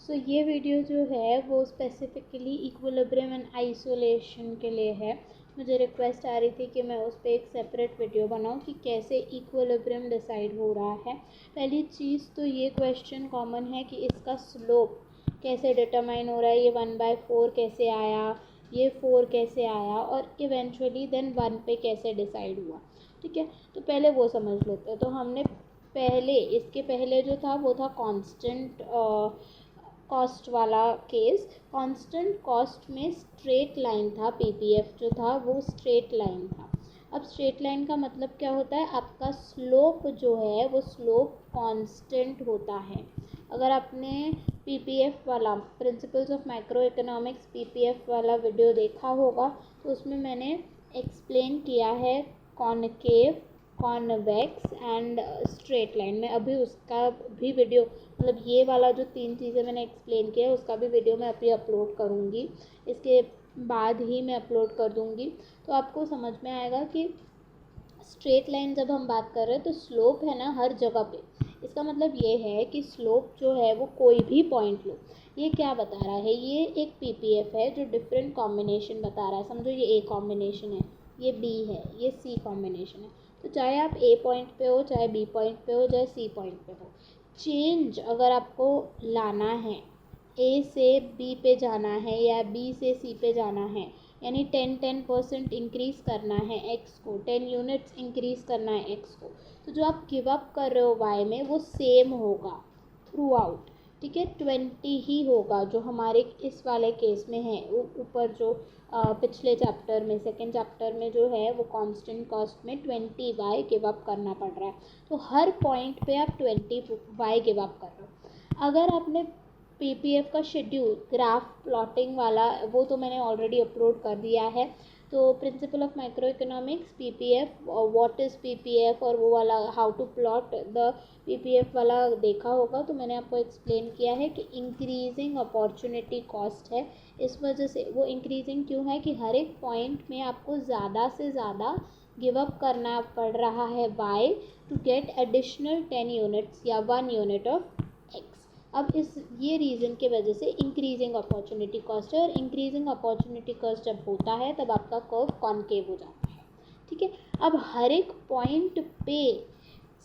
सो ये वीडियो जो है वो स्पेसिफिकली इक्विलिब्रियम एंड आइसोलेशन के लिए है। मुझे रिक्वेस्ट आ रही थी कि मैं उस पर एक सेपरेट वीडियो बनाऊं कि कैसे इक्विलिब्रियम डिसाइड हो रहा है। पहली चीज़ तो ये क्वेश्चन कॉमन है कि इसका स्लोप कैसे डिटरमाइन हो रहा है, ये 1/4 कैसे आया, ये 4 कैसे आया और इवेंचुअली देन 1 पे कैसे डिसाइड हुआ। ठीक है, तो पहले वो समझ लेते हैं। तो हमने इसके पहले जो था वो था कांस्टेंट कॉस्ट वाला केस। कांस्टेंट कॉस्ट में स्ट्रेट लाइन था, पीपीएफ जो था वो स्ट्रेट लाइन था। अब स्ट्रेट लाइन का मतलब क्या होता है, आपका स्लोप जो है वो स्लोप कांस्टेंट होता है। अगर आपने पीपीएफ वाला principles of microeconomics PPF वाला वीडियो देखा होगा तो उसमें मैंने एक्सप्लेन किया है concave, convex and straight line में। अभी उसका भी वीडियो, मतलब ये वाला जो 3 चीज़ें मैंने एक्सप्लेन किया है उसका भी वीडियो मैं अभी अपलोड करूँगी, इसके बाद ही मैं अपलोड कर दूँगी। तो आपको समझ में आएगा कि स्ट्रेट लाइन जब हम बात कर रहे हैं तो स्लोप है ना हर जगह पे। इसका मतलब ये है कि स्लोप जो है वो कोई भी पॉइंट लो। ये क्या बता रहा है, ये एक पीपीएफ है जो डिफरेंट कॉम्बिनेशन बता रहा है। समझो ये ए कॉम्बिनेशन है, ये बी है, ये सी कॉम्बिनेशन है। तो चाहे आप ए पॉइंट पे हो, चाहे बी पॉइंट पे हो, चाहे सी पॉइंट पे हो, चेंज अगर आपको लाना है, ए से बी पे जाना है या बी से सी पे जाना है, यानी 10% इंक्रीज़ करना है एक्स को, 10 यूनिट्स इंक्रीज़ करना है एक्स को, तो जो आप गिव अप कर रहे हो वाई में वो सेम होगा थ्रू आउट। ठीक है, 20 ही होगा जो हमारे इस वाले केस में है। ऊपर जो पिछले चैप्टर में, सेकेंड चैप्टर में जो है वो कांस्टेंट कॉस्ट में 20 वाई गिव अप करना पड़ रहा है। तो हर पॉइंट पे आप 20 वाई गिव अप कर रहे हो। अगर आपने पीपीएफ का शेड्यूल ग्राफ प्लॉटिंग वाला, वो तो मैंने ऑलरेडी अपलोड कर दिया है। तो principle of microeconomics PPF, what is PPF और वो वाला how to plot the PPF वाला देखा होगा। तो मैंने आपको एक्सप्लेन किया है कि इंक्रीजिंग अपॉर्चुनिटी कॉस्ट है। इस वजह से वो इंक्रीजिंग क्यों है कि हर एक पॉइंट में आपको ज़्यादा से ज़्यादा गिव अप करना पड़ रहा है by to get additional 10 units या 1 यूनिट ऑफ एक्स। अब ये रीज़न के वजह से इंक्रीजिंग अपॉर्चुनिटी कॉस्ट है, और इंक्रीजिंग अपॉर्चुनिटी कॉस्ट जब होता है तब आपका कर्व कॉनकेव हो जाता है। ठीक है, अब हर एक पॉइंट पे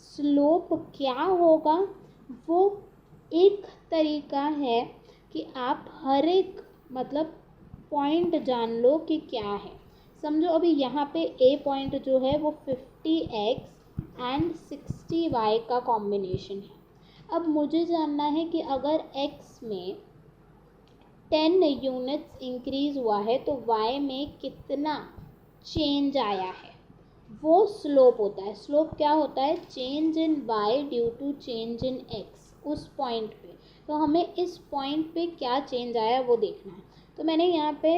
स्लोप क्या होगा, वो एक तरीका है कि आप हर एक मतलब पॉइंट जान लो कि क्या है। समझो अभी यहाँ पे ए पॉइंट जो है वो 50x एंड 60y का कॉम्बिनेशन है। अब मुझे जानना है कि अगर x में 10 यूनिट्स इंक्रीज़ हुआ है तो y में कितना चेंज आया है, वो स्लोप होता है। स्लोप क्या होता है, change in y due to change in x उस पॉइंट पे। तो हमें इस पॉइंट पे क्या चेंज आया वो देखना है। तो मैंने यहाँ पे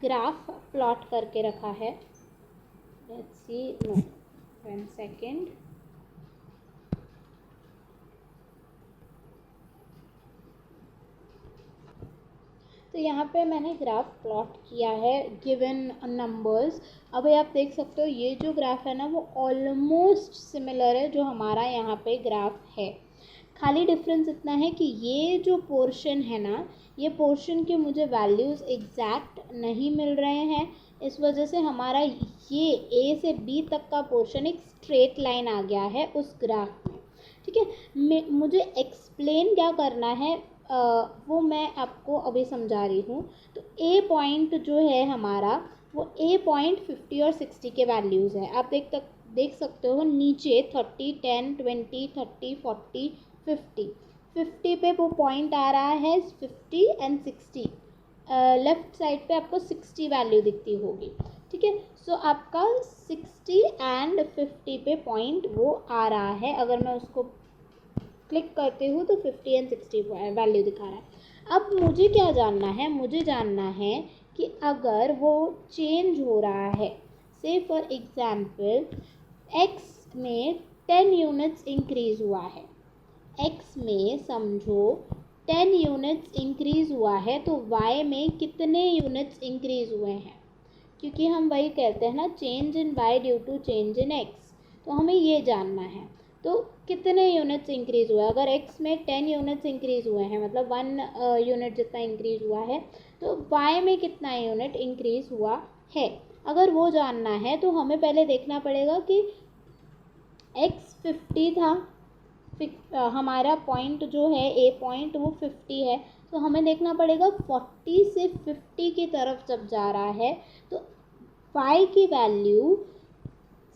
ग्राफ प्लॉट करके रखा है। Let's see, no 1 second. तो यहाँ पे मैंने ग्राफ प्लॉट किया है गिवन नंबर्स। अब आप देख सकते हो ये जो ग्राफ है ना वो ऑलमोस्ट सिमिलर है जो हमारा यहाँ पे ग्राफ है। खाली डिफरेंस इतना है कि ये जो पोर्शन है ना, ये पोर्शन के मुझे वैल्यूज़ एग्जैक्ट नहीं मिल रहे हैं। इस वजह से हमारा ये ए से बी तक का पोर्शन एक स्ट्रेट लाइन आ गया है उस ग्राफ में। ठीक है, मुझे एक्सप्लेन क्या करना है वो मैं आपको अभी समझा रही हूँ। तो ए पॉइंट जो है हमारा वो ए पॉइंट 50 और 60 के वैल्यूज़ है। आप देख सकते हो नीचे 30, 10, 20, 30, 40, 50 पे वो पॉइंट आ रहा है 50 एंड 60। लेफ्ट साइड पे आपको 60 वैल्यू दिखती होगी। ठीक है, सो आपका 60 एंड 50 पे पॉइंट वो आ रहा है। अगर मैं उसको क्लिक करती हूँ तो 50 एंड 60 वैल्यू दिखा रहा है। अब मुझे क्या जानना है, मुझे जानना है कि अगर वो चेंज हो रहा है, से फॉर एग्जाम्पल x में 10 यूनिट्स इंक्रीज़ हुआ है, x में समझो 10 यूनिट्स इंक्रीज़ हुआ है, तो y में कितने यूनिट्स इंक्रीज़ हुए हैं, क्योंकि हम वही कहते हैं ना, change in y due to change in x। तो हमें ये जानना है। तो कितने यूनिट्स इंक्रीज़ हुआ है। अगर x में 10 यूनिट्स इंक्रीज़ हुए हैं, मतलब 1 यूनिट जितना इंक्रीज़ हुआ है, तो y में कितना यूनिट इंक्रीज़ हुआ है। अगर वो जानना है तो हमें पहले देखना पड़ेगा कि x 50 था, हमारा पॉइंट जो है ए पॉइंट वो 50 है, तो हमें देखना पड़ेगा 40 से 50 की तरफ जब जा रहा है तो y की वैल्यू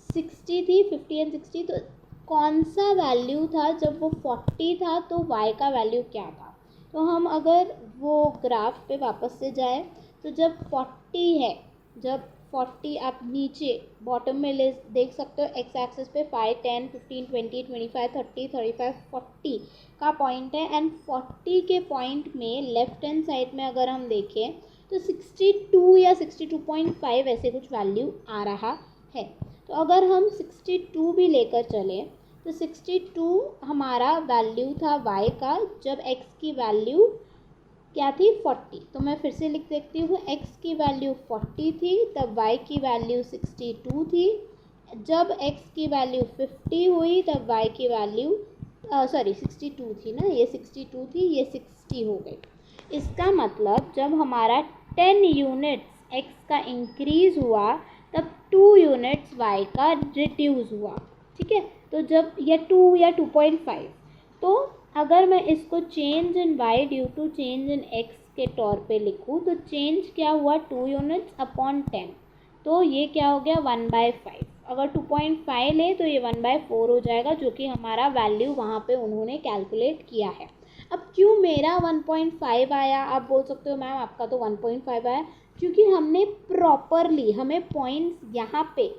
60 थी, 50 एंड 60, तो कौन सा वैल्यू था जब वो 40 था, तो y का वैल्यू क्या था। तो हम अगर वो ग्राफ पे वापस से जाएं तो जब 40 है, जब 40 आप नीचे बॉटम में ले देख सकते हो, एक्स एक्सिस पे 5, 10, 15, 20, 25, 30, 35, 40 का पॉइंट है, एंड 40 के पॉइंट में लेफ्ट हैंड साइड में अगर हम देखें तो 62 या 62.5 ऐसे कुछ वैल्यू आ रहा है। तो अगर हम 62 भी लेकर चलें तो 62 हमारा वैल्यू था y का जब x की वैल्यू क्या थी 40। तो मैं फिर से लिख देती हूँ, x की वैल्यू 40 थी तब y की वैल्यू 62 थी। जब x की वैल्यू 50 हुई तब y की वैल्यू 62 थी ना, ये 62 थी, ये 60 हो गई। इसका मतलब जब हमारा 10 यूनिट्स x का इंक्रीज़ हुआ तब 2 यूनिट्स y का रिड्यूस हुआ। ठीक है, तो जब या 2 या 2.5, तो अगर मैं इसको change in y due to change in x के तौर पे लिखूँ तो चेंज क्या हुआ 2 यूनिट्स अपॉन 10, तो ये क्या हो गया 1/5। अगर 2.5 ले तो ये 1/4 हो जाएगा, जो कि हमारा वैल्यू वहाँ पे उन्होंने कैलकुलेट किया है। अब क्यों मेरा 1.5 आया, आप बोल सकते हो मैम आपका तो 1.5 आया, क्योंकि हमने प्रॉपरली, हमें पॉइंट्स यहाँ पे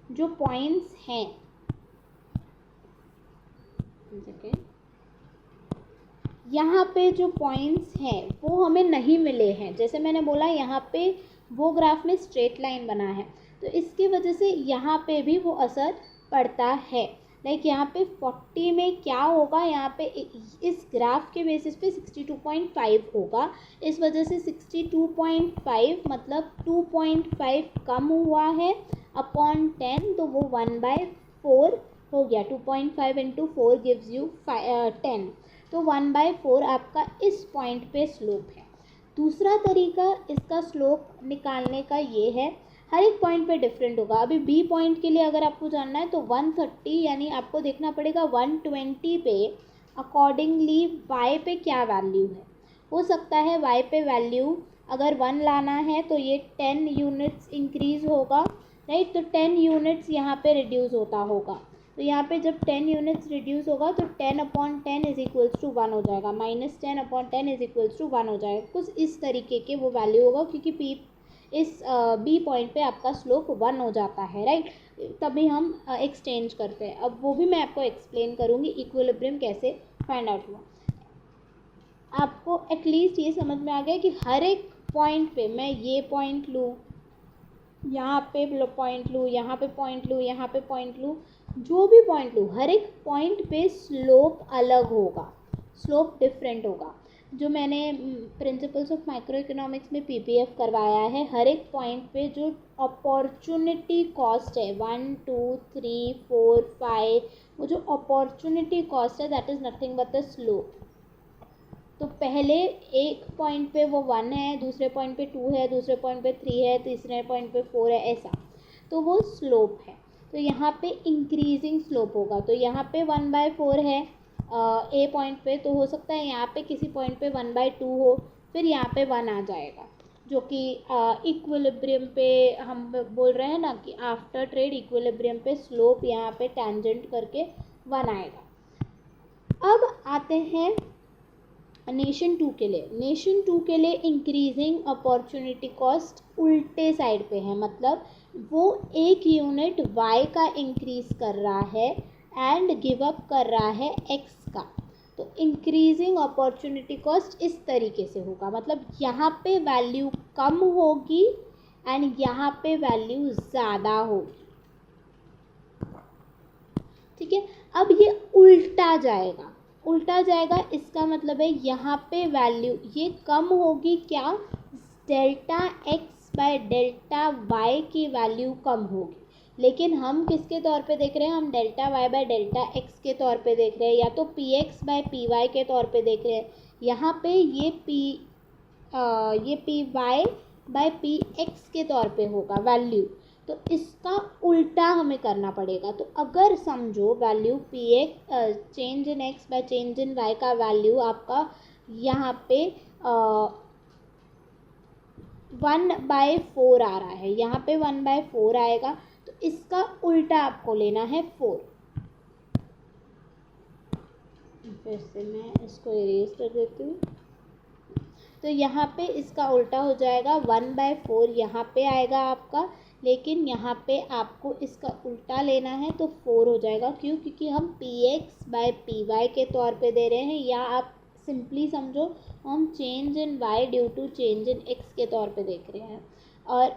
जो पॉइंट्स हैं, यहाँ पे जो पॉइंट्स हैं वो हमें नहीं मिले हैं। जैसे मैंने बोला यहाँ पे वो ग्राफ में स्ट्रेट लाइन बना है, तो इसकी वजह से यहाँ पे भी वो असर पड़ता है। लाइक यहाँ पे 40 में क्या होगा, यहाँ पे इस ग्राफ के बेसिस पे 62.5 होगा, इस वजह से 62.5 मतलब 2.5 कम हुआ है अपॉन 10, तो वो 1/4 हो गया। 2.5 इंटू 4 गिव्स यू 10, तो 1/4 आपका इस पॉइंट पे स्लोप है। दूसरा तरीका इसका स्लोप निकालने का ये है, हर एक पॉइंट पे डिफरेंट होगा। अभी बी पॉइंट के लिए अगर आपको जानना है तो 130, यानी आपको देखना पड़ेगा 120 पे अकॉर्डिंगली y पे क्या वैल्यू है। हो सकता है y पे वैल्यू अगर 1 लाना है तो ये 10 यूनिट्स इंक्रीज़ होगा, राइट, तो 10 यूनिट्स यहाँ पे रिड्यूस होता होगा, तो यहाँ पे जब 10 यूनिट्स रिड्यूस होगा तो 10/10 इज इक्वल्स टू 1 हो जाएगा, -10/10 इज इक्वल्स टू 1 हो जाएगा। कुछ इस तरीके के वो वैल्यू होगा, क्योंकि इस बी पॉइंट पे आपका स्लोप 1 हो जाता है, राइट, तभी हम एक्सचेंज करते हैं। अब वो भी मैं आपको एक्सप्लेन करूँगी इक्विलिब्रियम कैसे फाइंड आउट हुआ। आपको एटलीस्ट ये समझ में आ गया कि हर एक पॉइंट पे मैं ये पॉइंट लूँ, यहाँ पे पॉइंट लूँ, यहाँ पे पॉइंट लूँ, यहाँ पे पॉइंट लूँ, जो भी पॉइंट लूँ, हर एक पॉइंट पे स्लोप अलग होगा, स्लोप डिफरेंट होगा। जो मैंने प्रिंसिपल्स ऑफ माइक्रो इकोनॉमिक्स में पीपीएफ करवाया है, हर एक पॉइंट पे जो अपॉर्चुनिटी कॉस्ट है 1 2 3 4 5, वो जो अपॉर्चुनिटी कॉस्ट है that is nothing but the slope. तो पहले एक पॉइंट पे वो 1 है, दूसरे पॉइंट पे 2 है, दूसरे पॉइंट पे 3 है, तीसरे पॉइंट पे 4 है, ऐसा, तो वो स्लोप है। तो यहाँ पे इंक्रीजिंग स्लोप होगा, तो यहाँ पे 1/4 है ए पॉइंट पे, तो हो सकता है यहाँ पे किसी पॉइंट पे 1/2 हो, फिर यहाँ पे 1 आ जाएगा, जो कि इक्विलिब्रियम पे हम बोल रहे हैं ना कि आफ्टर ट्रेड इक्विलिब्रियम पे स्लोप यहाँ पे टेंजेंट करके 1 आएगा। अब आते हैं नेशन 2 के लिए। नेशन 2 के लिए इंक्रीजिंग अपॉर्चुनिटी कॉस्ट उल्टे साइड पे है, मतलब वो एक यूनिट y का इंक्रीज कर रहा है एंड गिव अप कर रहा है x का। तो इंक्रीजिंग अपॉर्चुनिटी कॉस्ट इस तरीके से होगा, मतलब यहाँ पे वैल्यू कम होगी एंड यहाँ पे वैल्यू ज़्यादा होगी। ठीक है, अब ये उल्टा जाएगा, उल्टा जाएगा, इसका मतलब है यहाँ पे वैल्यू ये कम होगी, क्या, delta x by delta y की वैल्यू कम होगी, लेकिन हम किसके तौर पे देख रहे हैं, हम delta Y by delta X के तौर पे देख रहे हैं, या तो P X by P Y के तौर पे देख रहे हैं। यहाँ पे ये P Y by P X के तौर पे होगा वैल्यू, तो इसका उल्टा हमें करना पड़ेगा। तो अगर समझो value P X change in X by change in Y का वैल्यू आपका यहाँ पे 1/4 आ रहा है, यहाँ पे 1/4 आएगा, तो इसका उल्टा आपको लेना है 4। फिर से मैं इसको इरेज कर देती हूँ। तो यहाँ पे इसका उल्टा हो जाएगा 1/4 यहाँ पे आएगा आपका, लेकिन यहाँ पे आपको इसका उल्टा लेना है तो 4 हो जाएगा। क्यों? क्योंकि हम P X by P Y के तौर पे दे रहे हैं, या आप सिंपली समझो हम change in Y due to change in X के तौर पे देख रहे हैं। और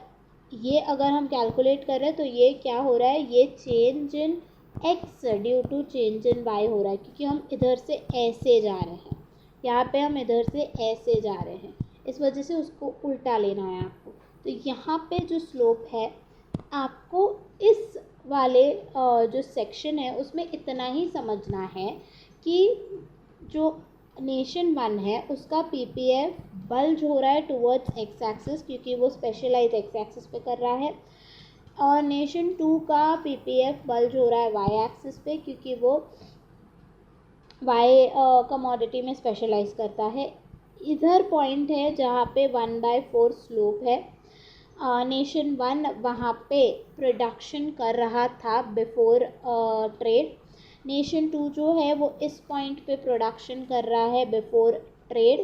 ये अगर हम कैलकुलेट कर रहे हैं तो ये क्या हो रहा है, ये change in X due to change in Y हो रहा है, क्योंकि हम इधर से ऐसे जा रहे हैं, यहाँ पे हम इधर से ऐसे जा रहे हैं, इस वजह से उसको उल्टा लेना है आपको। तो यहाँ पे जो स्लोप है आपको इस वाले जो सेक्शन है उसमें इतना ही समझना है कि जो नेशन 1 है उसका पीपीएफ बल्ज हो रहा है टुवर्ड्स एक्स एक्सिस, क्योंकि वो स्पेशलाइज एक्स एक्सिस पे कर रहा है, और नेशन 2 का पीपीएफ बल्ज हो रहा है वाई एक्सिस पे, क्योंकि वो वाई कमोडिटी में स्पेशलाइज करता है। इधर पॉइंट है जहाँ पे 1/4 स्लोप है। नेशन 1 वहाँ पे प्रोडक्शन कर रहा था बिफोर ट्रेड, नेशन 2 जो है वो इस पॉइंट पे प्रोडक्शन कर रहा है बिफोर ट्रेड।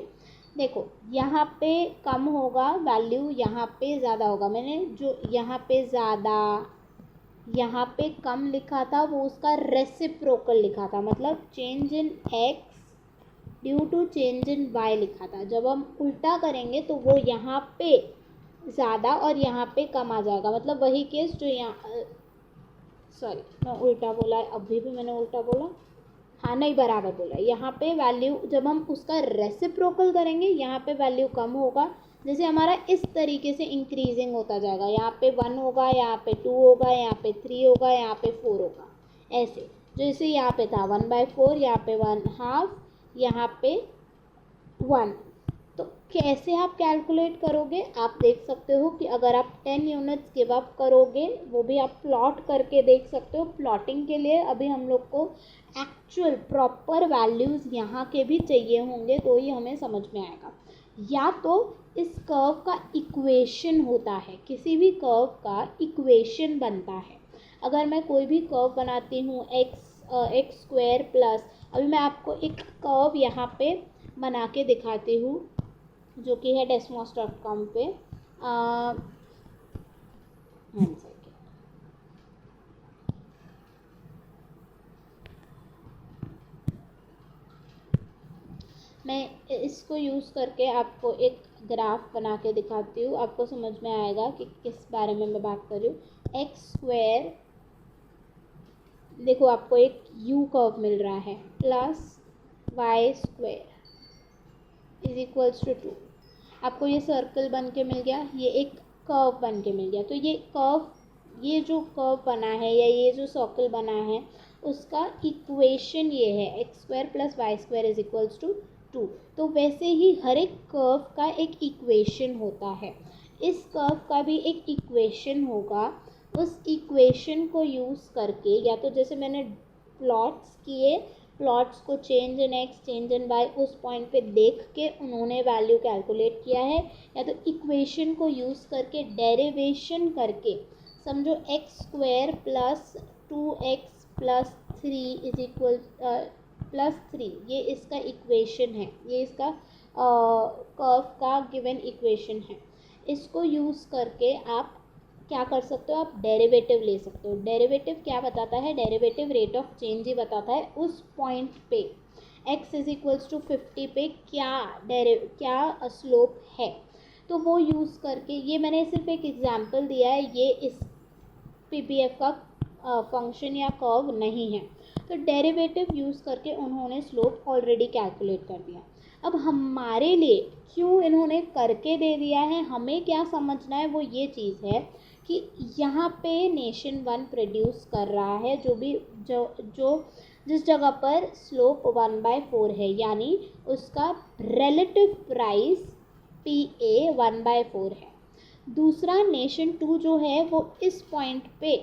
देखो यहाँ पे कम होगा वैल्यू, यहाँ पे ज़्यादा होगा। मैंने जो यहाँ पे ज़्यादा यहाँ पे कम लिखा था वो उसका रेसिप्रोकल लिखा था, मतलब change in X due to change in Y लिखा था। जब हम उल्टा करेंगे तो वो यहाँ पे ज़्यादा और यहाँ पे कम आ जाएगा, मतलब वही केस जो यहाँ सॉरी मैं उल्टा बोला है, अभी भी मैंने उल्टा बोला, हाँ नहीं बराबर बोला। यहाँ पे वैल्यू जब हम उसका रेसिप्रोकल करेंगे यहाँ पे वैल्यू कम होगा, जैसे हमारा इस तरीके से इंक्रीजिंग होता जाएगा, यहाँ पे 1 होगा, यहाँ पे 2 होगा, यहाँ पे 3 होगा, यहाँ पे 4 होगा, ऐसे जैसे यहाँ पे था 1/4, यहाँ पे 1/2, यहाँ पे 1। तो कैसे आप कैलकुलेट करोगे, आप देख सकते हो कि अगर आप 10 यूनिट्स गिव अप करोगे, वो भी आप प्लॉट करके देख सकते हो। प्लॉटिंग के लिए अभी हम लोग को एक्चुअल प्रॉपर वैल्यूज़ यहाँ के भी चाहिए होंगे, तो ही हमें समझ में आएगा। या तो इस कर्व का इक्वेशन होता है, किसी भी कर्व का इक्वेशन बनता है। अगर मैं कोई भी कर्व बनाती हूँ एक्स स्क्वायर प्लस, अभी मैं आपको एक कर्व यहाँ पे बना के दिखाती हूँ जो कि है desmos.com पे। मैं इसको यूज़ करके आपको एक ग्राफ बना के दिखाती हूँ, आपको समझ में आएगा कि किस बारे में मैं बात कर रही हूँ। एक्स स्क्वायर, देखो आपको एक यू कर्व मिल रहा है, plus Y square is equals to 2। आपको ये सर्कल बन के मिल गया, ये एक कर्व बन के मिल गया। तो ये कर्व, ये जो कर्व बना है या ये जो सर्कल बना है उसका इक्वेशन ये है X square plus Y square is equals to 2। तो वैसे ही हर एक कर्व का एक इक्वेशन होता है, इस कर्व का भी एक इक्वेशन होगा। उस इक्वेशन को यूज़ करके, या तो जैसे मैंने प्लॉट्स किए, प्लॉट्स को change in X change in Y उस पॉइंट पे देख के उन्होंने वैल्यू कैलकुलेट किया है, या तो इक्वेशन को यूज़ करके डेरिवेशन करके, समझो x square plus 2x plus 3 is equal plus 3, ये इसका इक्वेशन है, ये इसका कर्व का गिवन इक्वेशन है। इसको यूज़ करके आप क्या कर सकते हो, आप डेरिवेटिव ले सकते हो। डेरिवेटिव क्या बताता है, डेरिवेटिव रेट ऑफ चेंज ही बताता है उस पॉइंट पे x इज इक्वल्स टू 50 पे क्या स्लोप है। तो वो यूज़ करके, ये मैंने सिर्फ एक एग्जांपल दिया है, ये इस पीपीएफ का फंक्शन या कर्व नहीं है। तो डेरिवेटिव यूज़ करके उन्होंने स्लोप ऑलरेडी कैलकुलेट कर दिया। अब हमारे लिए क्यों इन्होंने करके दे दिया है, हमें क्या समझना है वो ये चीज़ है कि यहाँ पे नेशन वन प्रोड्यूस कर रहा है जो जिस जगह पर स्लोप 1/4 है, यानी उसका रिलेटिव प्राइस PA 1/4 है। दूसरा नेशन टू जो है वो इस पॉइंट पे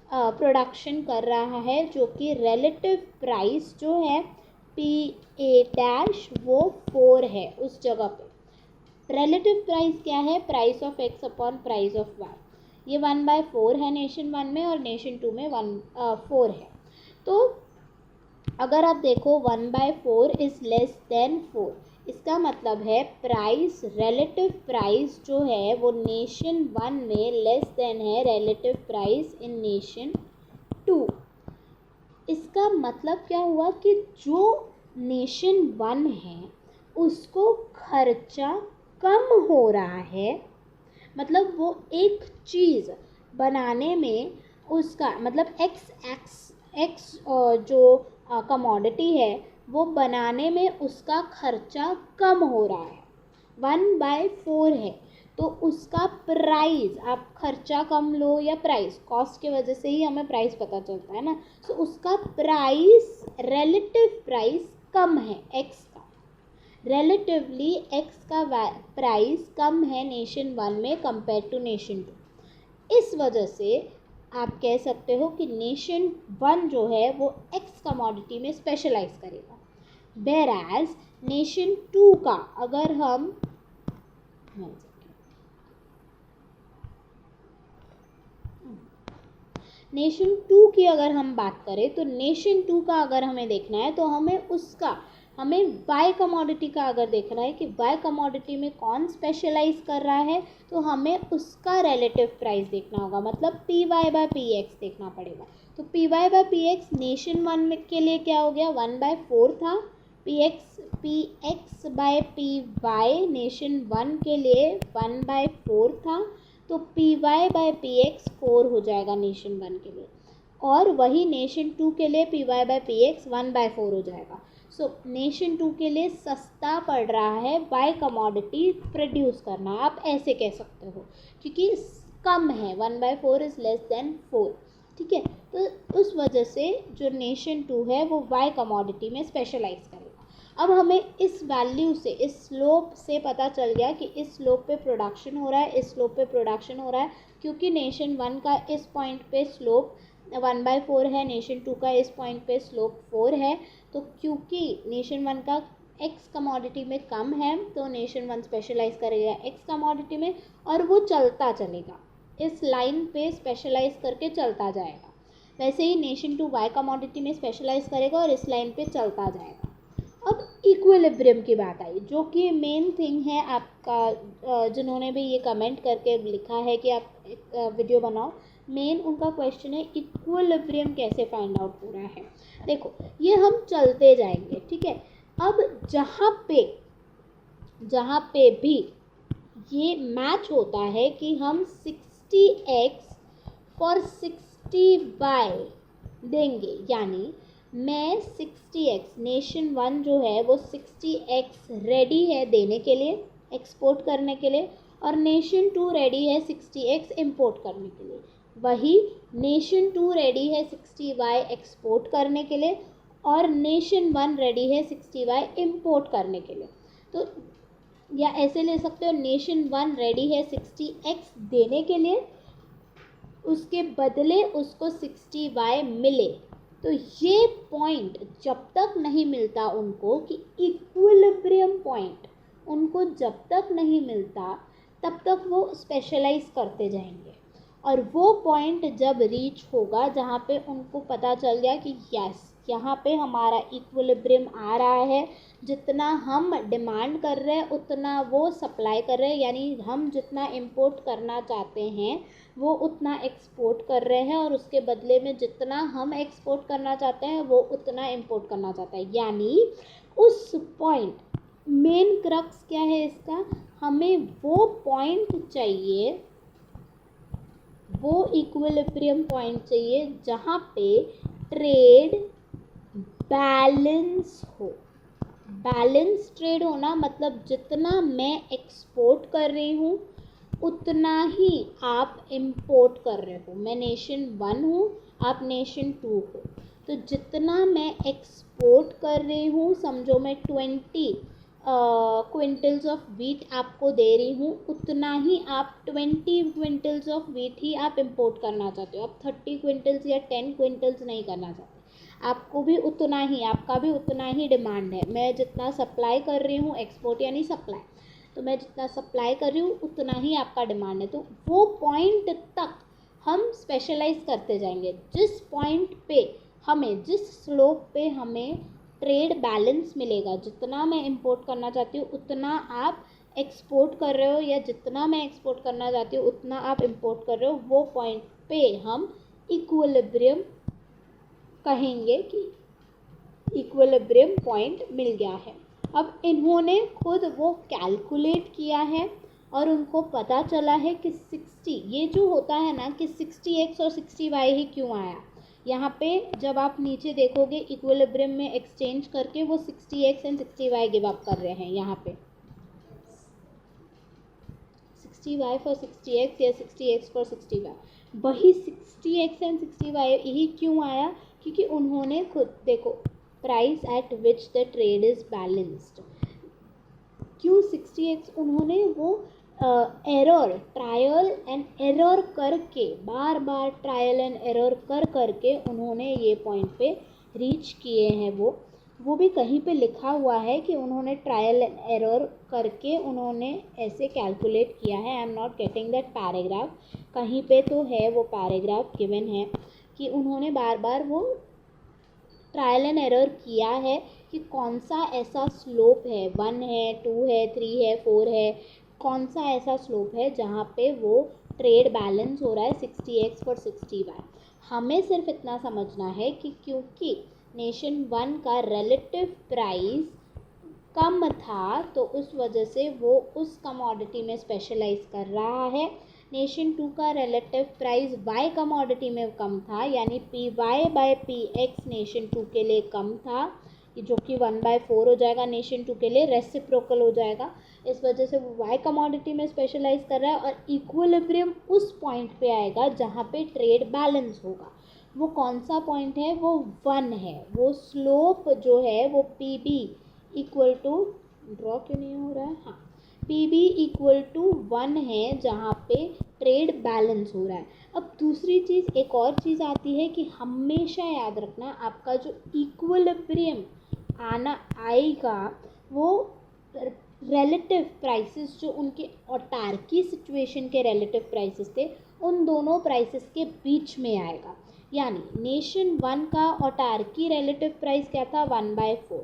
प्रोडक्शन कर रहा है, जो कि रिलेटिव प्राइस जो है PA' वो 4 है उस जगह पे। रिलेटिव प्राइस क्या है? Price of x upon price of y। ये 1/4 है नेशन वन में और नेशन टू में 4 है। तो अगर आप देखो 1/4 इज लेस देन 4, इसका मतलब है प्राइस, रिलेटिव प्राइस जो है वो नेशन वन में लेस देन है relative price in nation two. इसका मतलब क्या हुआ कि जो नेशन वन है उसको खर्चा कम हो रहा है, मतलब वो एक चीज़ बनाने में उसका मतलब एक्स जो कमोडिटी है वो बनाने में उसका खर्चा कम हो रहा है, 1/4 है, तो उसका प्राइस, आप खर्चा कम लो या प्राइस, कॉस्ट की वजह से ही हमें प्राइस पता चलता है ना, तो उसका प्राइस, रिलेटिव प्राइस कम है एक्स का, रिलेटिवली एक्स का प्राइस कम है नेशन वन में कंपेयर टू नेशन टू। इस वजह से आप कह सकते हो कि नेशन वन जो है वो एक्स कमोडिटी में स्पेशलाइज करेगा, whereas नेशन टू का अगर हम नेशन टू की अगर हम बात करें तो नेशन टू का अगर हमें देखना है तो हमें वाई कमोडिटी का अगर देखना है कि वाई कमोडिटी में कौन स्पेशलाइज कर रहा है, तो हमें उसका रिलेटिव प्राइस देखना होगा, मतलब PY/PX देखना पड़ेगा। तो PY/PX नेशन वन में के लिए क्या हो गया, 1/4 था, PX/PY नेशन वन के लिए 1/4 था, तो PY/PX 4 हो जाएगा नेशन वन के लिए, और वही नेशन टू के लिए PY/PX 1/4 हो जाएगा। सो नेशन टू के लिए सस्ता पड़ रहा है बाय कमोडिटी प्रोड्यूस करना, आप ऐसे कह सकते हो, क्योंकि कम है, 1/4 इज़ लेस देन 4, ठीक है। तो उस वजह से जो नेशन टू है वो वाई कमोडिटी में स्पेशलाइज करेगा। अब हमें इस वैल्यू से, इस स्लोप से पता चल गया कि इस स्लोप पे प्रोडक्शन हो रहा है, इस स्लोप पे प्रोडक्शन हो रहा है, क्योंकि नेशन वन का इस पॉइंट पे स्लोप 1/4 है, नेशन टू का इस पॉइंट पे स्लोप 4 है। तो क्योंकि नेशन वन का एक्स कमोडिटी में कम है तो नेशन वन स्पेशलाइज करेगा एक्स कमोडिटी में, और वो चलता चलेगा, इस लाइन पे स्पेशलाइज करके चलता जाएगा। वैसे ही नेशन टू वाई कमोडिटी में स्पेशलाइज करेगा और इस लाइन पे चलता जाएगा। अब इक्विलिब्रियम की बात आई, जो कि मेन थिंग है आपका, जिन्होंने भी ये कमेंट करके लिखा है कि आप वीडियो बनाओ, मेन उनका क्वेश्चन है इक्विलिब्रियम कैसे फाइंड आउट हो रहा है। देखो ये हम चलते जाएंगे, ठीक है। अब जहाँ पे भी ये मैच होता है कि हम 60x फॉर 60y देंगे, यानी मैं 60x, नेशन वन जो है वो 60x रेडी है देने के लिए, एक्सपोर्ट करने के लिए, और नेशन टू रेडी है 60x इंपोर्ट करने के लिए। वही नेशन टू रेडी है 60y एक्सपोर्ट करने के लिए, और नेशन वन रेडी है 60y इंपोर्ट करने के लिए। तो या ऐसे ले सकते हो, नेशन वन रेडी है 60x देने के लिए, उसके बदले उसको 60y मिले। तो ये पॉइंट जब तक नहीं मिलता उनको, कि इक्विलिब्रियम पॉइंट उनको जब तक नहीं मिलता तब तक वो स्पेशलाइज करते जाएंगे, और वो पॉइंट जब रीच होगा जहाँ पे उनको पता चल गया कि यस यहाँ पे हमारा इक्विलिब्रियम आ रहा है, जितना हम डिमांड कर रहे हैं उतना वो सप्लाई कर रहे हैं, यानी हम जितना इंपोर्ट करना चाहते हैं वो उतना एक्सपोर्ट कर रहे हैं, और उसके बदले में जितना हम एक्सपोर्ट करना चाहते हैं वो उतना इंपोर्ट करना चाहता है। यानी उस पॉइंट, मेन क्रक्स क्या है इसका, हमें वो पॉइंट चाहिए, वो इक्विलिब्रियम पॉइंट चाहिए जहाँ पे ट्रेड बैलेंस हो। बैलेंस ट्रेड होना मतलब जितना मैं एक्सपोर्ट कर रही हूँ उतना ही आप इंपोर्ट कर रहे हो। मैं नेशन 1 हूँ, आप नेशन 2 हो, तो जितना मैं एक्सपोर्ट कर रही हूँ, समझो मैं 20 क्विंटल्स ऑफ वीट आपको दे रही हूँ, उतना ही आप 20 क्विंटल्स ऑफ वीट ही आप इंपोर्ट करना चाहते हो। आप 30 क्विंटल्स या 10 क्विंटल्स नहीं करना चाहते, आपको भी उतना ही, आपका भी उतना ही डिमांड है। मैं जितना सप्लाई कर रही हूँ, एक्सपोर्ट यानी सप्लाई, तो मैं जितना सप्लाई कर रही हूँ उतना ही आपका डिमांड है। तो वो पॉइंट तक हम स्पेशलाइज करते जाएंगे। जिस पॉइंट पे हमें, जिस स्लोप पे हमें ट्रेड बैलेंस मिलेगा, जितना मैं इंपोर्ट करना चाहती हूँ उतना आप एक्सपोर्ट कर रहे हो, या जितना मैं एक्सपोर्ट करना चाहती हूँ उतना आप इंपोर्ट कर रहे हो, वो पॉइंट पे हम इक्विलिब्रियम कहेंगे कि इक्विलिब्रियम पॉइंट मिल गया है। अब इन्होंने खुद वो कैलकुलेट किया है और उनको पता चला है कि 60, ये जो होता है ना कि 60x और 60y ही क्यों आया, यहाँ पे जब आप नीचे देखोगे इक्विलिब्रियम में एक्सचेंज करके वो 60x and 60y give up कर रहे हैं। यहाँ पे 60y फॉर 60x या 60x फॉर 60y, वही 60x एंड 60y यही क्यों आया, क्योंकि उन्होंने खुद देखो price at which the trade is balanced, क्यों 60x, उन्होंने वो एरर, ट्रायल एंड एरर करके, बार बार ट्रायल एंड एरर करके उन्होंने ये पॉइंट पे रीच किए हैं। वो भी कहीं पे लिखा हुआ है कि उन्होंने ट्रायल एंड एरर करके उन्होंने ऐसे कैलकुलेट किया है। I am not getting that paragraph, कहीं पे तो है वो पैराग्राफ गिवन है कि उन्होंने बार बार वो ट्रायल एंड एरर किया है कि कौन सा ऐसा स्लोप है, 1 है, 2 है, 3 है, 4 है, कौन सा ऐसा स्लोप है जहाँ पे वो ट्रेड बैलेंस हो रहा है 60x फॉर 60y। हमें सिर्फ इतना समझना है कि क्योंकि नेशन 1 का रिलेटिव प्राइस कम था तो उस वजह से वो उस कमोडिटी में स्पेशलाइज कर रहा है। नेशन 2 का रिलेटिव प्राइस वाई कमोडिटी में कम था, यानी PY/PX नेशन 2 के लिए कम था, जो कि 1/4 हो जाएगा नेशन 2 के लिए, रेसिप्रोकल हो जाएगा। इस वजह से वो वाई कमोडिटी में स्पेशलाइज कर रहा है और इक्विलिब्रियम उस पॉइंट पे आएगा जहाँ पे ट्रेड बैलेंस होगा। वो कौन सा पॉइंट है, वो 1 है। वो स्लोप जो है वो PB इक्वल टू, ड्रॉ क्यों नहीं हो रहा है, हाँ, PB इक्वल टू 1 है जहाँ पे ट्रेड बैलेंस हो रहा है। अब दूसरी चीज़, एक और चीज़ आती है कि हमेशा याद रखना आपका जो इक्विलिब्रियम आएगा वो रिलेटिव प्राइसेस, जो उनके ऑटार्की सिचुएशन के रिलेटिव प्राइसेस थे, उन दोनों प्राइसेस के बीच में आएगा। यानी नेशन 1 का ऑटार्की रिलेटिव प्राइस क्या था, 1/4।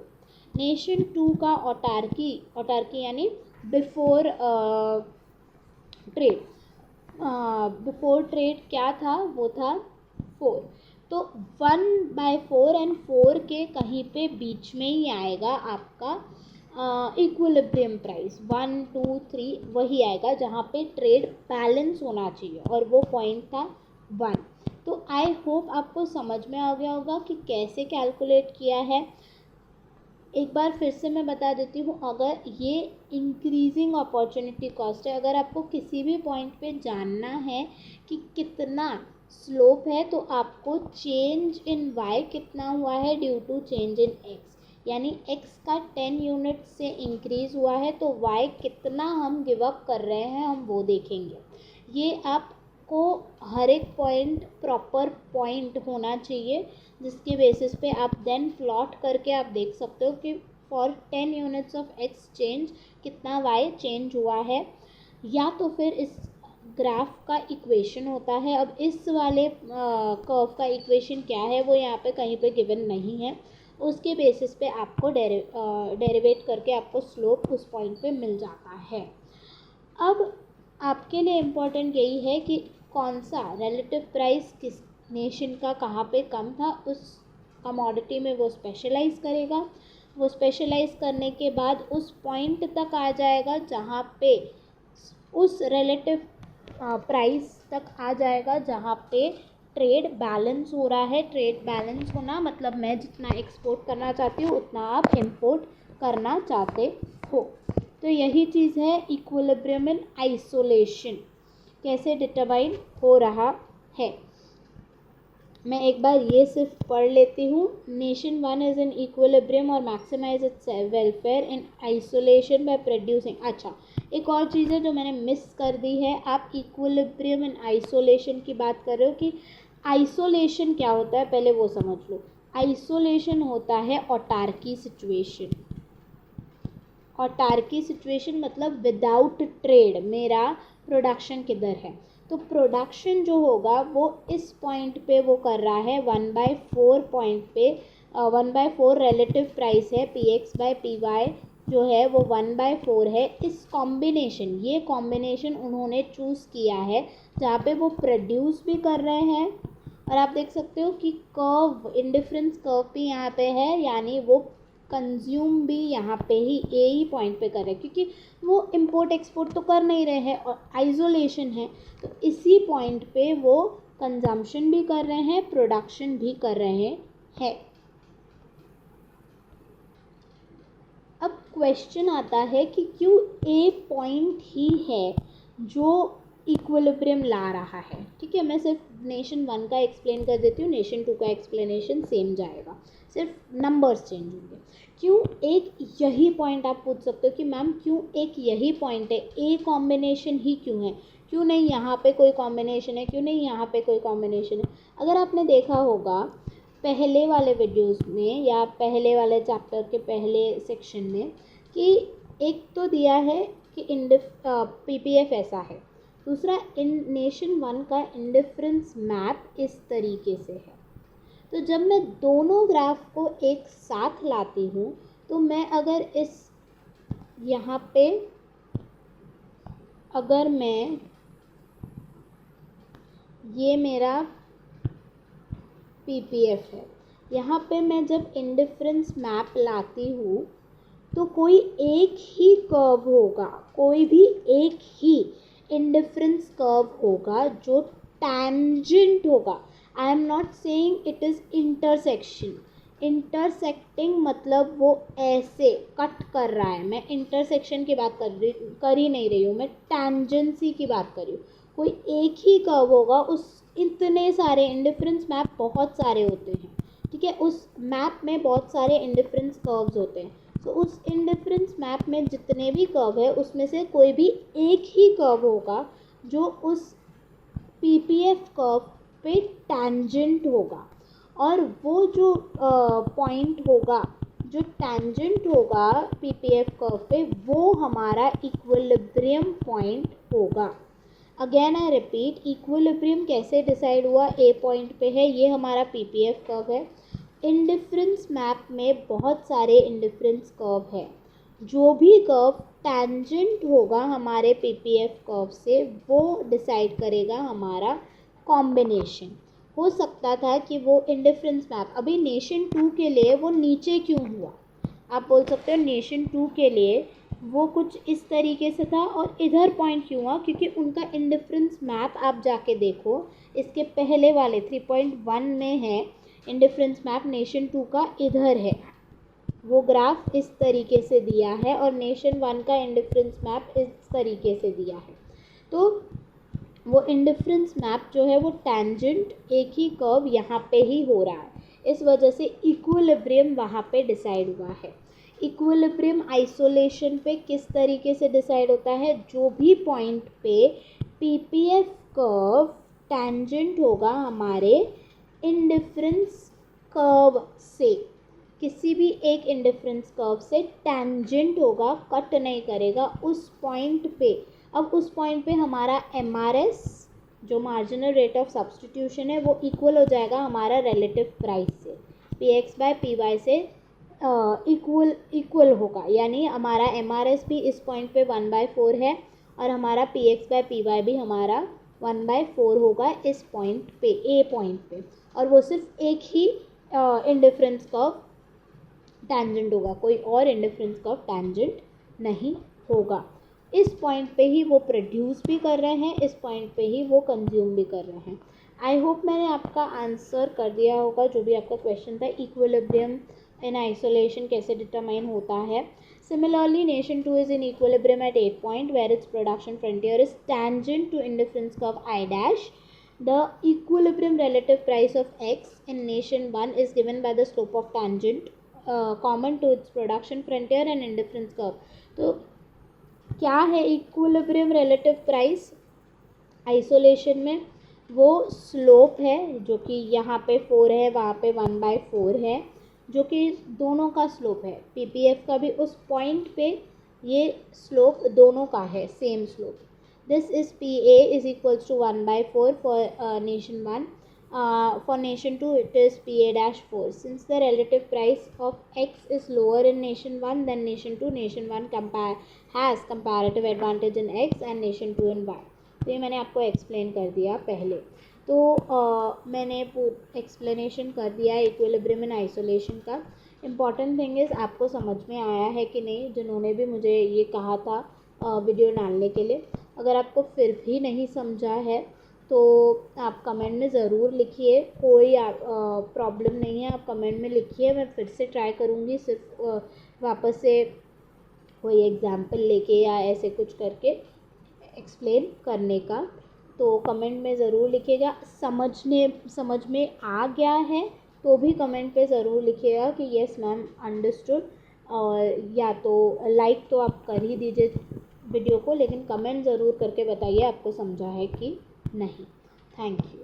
नेशन 2 का ऑटार्की यानी बिफोर ट्रेड, बिफोर ट्रेड क्या था, वो था 4। तो 1/4 एंड 4 के कहीं पे बीच में ही आएगा आपका इक्विलिब्रियम प्राइस, 1, 2, 3 वही आएगा जहाँ पे ट्रेड बैलेंस होना चाहिए, और वो पॉइंट था 1। तो आई होप आपको समझ में आ गया होगा कि कैसे कैलकुलेट किया है। एक बार फिर से मैं बता देती हूँ, अगर ये इंक्रीजिंग अपॉर्चुनिटी कॉस्ट है, अगर आपको किसी भी पॉइंट पे जानना है कि कितना स्लोप है, तो आपको चेंज इन y कितना हुआ है due to change in x, यानी x का 10 यूनिट से इंक्रीज हुआ है तो y कितना हम गिव अप कर रहे हैं हम वो देखेंगे। ये आपको हर एक पॉइंट प्रॉपर पॉइंट होना चाहिए, जिसके बेसिस पे आप देन प्लॉट करके आप देख सकते हो कि for 10 units of x change कितना y चेंज हुआ है, या तो फिर इस ग्राफ का इक्वेशन होता है। अब इस वाले कर्व का इक्वेशन क्या है वो यहाँ पे कहीं पे गिवन नहीं है, उसके बेसिस पे आपको डेरिवेट करके आपको स्लोप उस पॉइंट पे मिल जाता है। अब आपके लिए इम्पोर्टेंट यही है कि कौन सा रिलेटिव प्राइस किस नेशन का कहाँ पे कम था, उस कमोडिटी में वो स्पेशलाइज करेगा। वो स्पेशलाइज करने के बाद उस पॉइंट तक आ जाएगा जहाँ पे उस रिलेटिव प्राइस तक आ जाएगा जहाँ पे ट्रेड बैलेंस हो रहा है। ट्रेड बैलेंस होना मतलब मैं जितना एक्सपोर्ट करना चाहती हूँ उतना आप इंपोर्ट करना चाहते हो। तो यही चीज़ है इक्विलिब्रियम इन आइसोलेशन कैसे डिटरमाइन हो रहा है। मैं एक बार ये सिर्फ पढ़ लेती हूँ। Nation one is in equilibrium और maximise its welfare in isolation by producing. अच्छा, एक और चीज़ है जो मैंने मिस कर दी है। आप इक्विलिब्रियम इन आइसोलेशन की बात कर रहे हो कि आइसोलेशन क्या होता है, पहले वो समझ लो। आइसोलेशन होता है ऑटार्की सिचुएशन। ऑटार्की सिचुएशन मतलब विदाउट ट्रेड मेरा प्रोडक्शन किधर है, तो प्रोडक्शन जो होगा वो इस पॉइंट पे वो कर रहा है 1/4 पॉइंट पे 1/4 रिलेटिव प्राइस है Px/Py जो है वो 1/4 है। इस कॉम्बिनेशन ये कॉम्बिनेशन उन्होंने चूज़ किया है जहाँ पे वो प्रोड्यूस भी कर रहे हैं और आप देख सकते हो कि कर्व इंडिफरेंस कर्व भी यहाँ पे है, यानी वो कंज्यूम भी यहाँ पे ही ए ही पॉइंट पे कर रहे हैं क्योंकि वो इंपोर्ट एक्सपोर्ट तो कर नहीं रहे हैं और आइसोलेशन है, तो इसी पॉइंट पे वो कंजम्पशन भी कर रहे हैं, प्रोडक्शन भी कर रहे हैं। अब क्वेश्चन आता है कि क्यों ए पॉइंट ही है जो इक्विलिब्रियम ला रहा है। ठीक है, मैं सिर्फ नेशन वन का एक्सप्लेन कर देती हूँ, नेशन टू का एक्सप्लेनेशन सेम जाएगा, सिर्फ नंबर्स चेंज होंगे। क्यों एक यही पॉइंट, आप पूछ सकते हो कि मैम क्यों एक यही पॉइंट है, ए कॉम्बिनेशन ही क्यों है, क्यों नहीं यहाँ पे कोई कॉम्बिनेशन है, क्यों नहीं यहाँ पे कोई कॉम्बिनेशन है। अगर आपने देखा होगा पहले वाले वीडियोस में या पहले वाले चैप्टर के पहले सेक्शन में कि एक तो दिया है कि PPF ऐसा है, दूसरा इन नेशन वन का इंडिफरेंस मैप इस तरीके से है। तो जब मैं दोनों ग्राफ को एक साथ लाती हूँ तो मैं अगर इस यहाँ पे अगर मैं ये मेरा PPF है, यहाँ पे मैं जब इंडिफरेंस मैप लाती हूँ तो कोई एक ही कर्व होगा, कोई भी एक ही इंडिफरेंस कर्व होगा जो टैंजेंट होगा। I am not saying it is intersection, intersecting मतलब वो ऐसे कट कर रहा है, मैं इंटरसेक्शन की बात कर ही नहीं रही हूँ, मैं टैंजेंसी की बात कर रही हूँ। कोई एक ही कर्व होगा, उस इतने सारे इंडिफरेंस मैप बहुत सारे होते हैं, ठीक है, उस मैप में बहुत सारे इंडिफरेंस कर्व्स होते हैं। तो उस इंडिफरेंस मैप में जितने भी कर्व है उसमें से कोई भी एक ही कर्व होगा जो उस PPF कर्व पे टैंजेंट होगा, और वो जो पॉइंट होगा जो टैंजेंट होगा PPF कर्व पे वो हमारा इक्विलिब्रियम पॉइंट होगा। अगेन आई रिपीट, इक्विलिब्रियम कैसे डिसाइड हुआ, ए पॉइंट पे है, ये हमारा PPF कर्व है। इंडिफरेंस मैप में बहुत सारे इंडिफरेंस कर्व है, जो भी कर्व टैंजेंट होगा हमारे PPF कर्व से वो डिसाइड करेगा हमारा कॉम्बिनेशन। हो सकता था कि वो इंडिफरेंस मैप अभी नेशन टू के लिए वो नीचे क्यों हुआ, आप बोल सकते हो नेशन टू के लिए वो कुछ इस तरीके से था और इधर पॉइंट क्यों हुआ, क्योंकि उनका इंडिफरेंस मैप आप जाके देखो, इसके पहले वाले 3.1 में है इंडिफरेंस मैप, नेशन टू का इधर है, वो ग्राफ इस तरीके से दिया है और नेशन वन का इंडिफरेंस मैप इस तरीके से दिया है। तो वो इंडिफरेंस मैप जो है वो टैंजेंट एक ही कर्व यहाँ पे ही हो रहा है, इस वजह से इक्विलिब्रियम वहाँ पे डिसाइड हुआ है। इक्विलिब्रियम आइसोलेशन पे किस तरीके से डिसाइड होता है, जो भी पॉइंट पे PPF कर्व टैंजेंट होगा हमारे इंडिफरेंस कर्व से, किसी भी एक इंडिफरेंस कर्व से टैंजेंट होगा, कट नहीं करेगा उस पॉइंट पे। अब उस पॉइंट पे हमारा MRS जो मार्जिनल रेट ऑफ सब्सटीट्यूशन है वो इक्वल हो जाएगा हमारा रिलेटिव प्राइस से, Px/Py से इक्वल होगा, यानी हमारा MRS भी इस पॉइंट पे 1/4 है और हमारा Px/Py भी हमारा 1/4 होगा इस पॉइंट पे, ए पॉइंट पे, और वो सिर्फ एक ही इंडिफरेंस कर्व टैंजेंट होगा, कोई और इंडिफरेंस कर्व टैंजेंट नहीं होगा। इस पॉइंट पे ही वो प्रोड्यूस भी कर रहे हैं, इस पॉइंट पे ही वो कंज्यूम भी कर रहे हैं। आई होप मैंने आपका आंसर कर दिया होगा जो भी आपका क्वेश्चन था। इक्विलिब्रियम इन आइसोलेशन कैसे डिटरमाइन होता है. Similarly, nation 2 is in equilibrium at 8 point where its production frontier is tangent to indifference curve I dash. The equilibrium relative price of x in nation 1 is given by the slope of tangent common to its production frontier and indifference curve. तो क्या है equilibrium relative price isolation में? वो slope है जो कि यहाँ पे 4 है, वहाँ पे 1/4 है, जो कि दोनों का स्लोप है. पीपीएफ का भी उस पॉइंट पे ये स्लोप दोनों का है, same slope. This is PA is equals to 1/4 for nation 1. For nation 2 it is PA-4. Since the relative price of x is lower in nation 1 than nation 2, nation 1 has comparative advantage in x and nation 2 in y. तो ये मैंने आपको explain कर दिया पहले. तो मैंने explanation कर दिया इक्विलिब्रियम इन आइसोलेशन का. इम्पॉर्टेंट थिंग इज़ आपको समझ में आया है कि नहीं, जिन्होंने भी मुझे ये कहा था वीडियो डालने के लिए. अगर आपको फिर भी नहीं समझा है तो आप कमेंट में ज़रूर लिखिए. कोई प्रॉब्लम नहीं है, आप कमेंट में लिखिए. मैं फिर से ट्राई करूँगी सिर्फ वापस से कोई एग्जाम्पल लेके या ऐसे कुछ करके एक्सप्लेन करने का. तो कमेंट में ज़रूर लिखिएगा. समझ में आ गया है तो भी कमेंट पे ज़रूर लिखिएगा कि येस मैम अंडरस्टूड. और या तो लाइक तो आप कर ही दीजिए वीडियो को, लेकिन कमेंट ज़रूर करके बताइए आपको समझा है कि नहीं. Thank you.